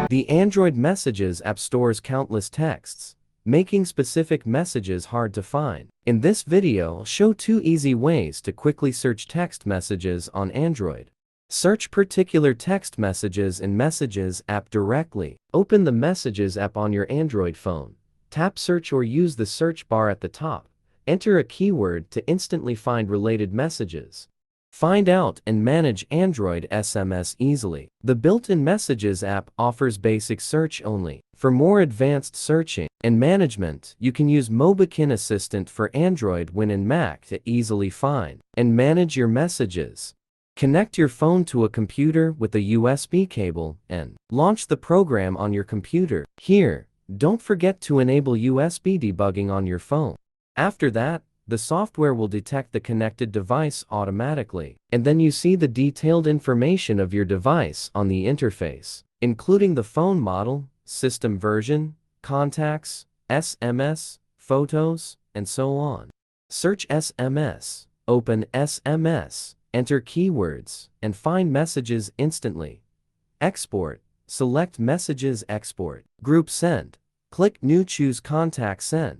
The Android Messages app stores countless texts, making specific messages hard to find. In this video, I'll show 2 easy ways to quickly search text messages on Android. Search particular text messages in Messages app directly. Open the Messages app on your Android phone. Tap Search or use the search bar at the top. Enter a keyword to instantly find related messages. Find out and manage Android SMS easily. The built-in Messages app offers basic search only. For more advanced searching and management, you can use Mobikin Assistant for Android Win and Mac to easily find and manage your messages. Connect your phone to a computer with a USB cable and launch the program on your computer. Here, don't forget to enable USB debugging on your phone. After that, the software will detect the connected device automatically, and then you see the detailed information of your device on the interface, including the phone model, system version, contacts, SMS, photos, and so on. Search SMS, open SMS, enter keywords, and find messages instantly. Export, select Messages Export. Group Send. Click New, choose Contact Send.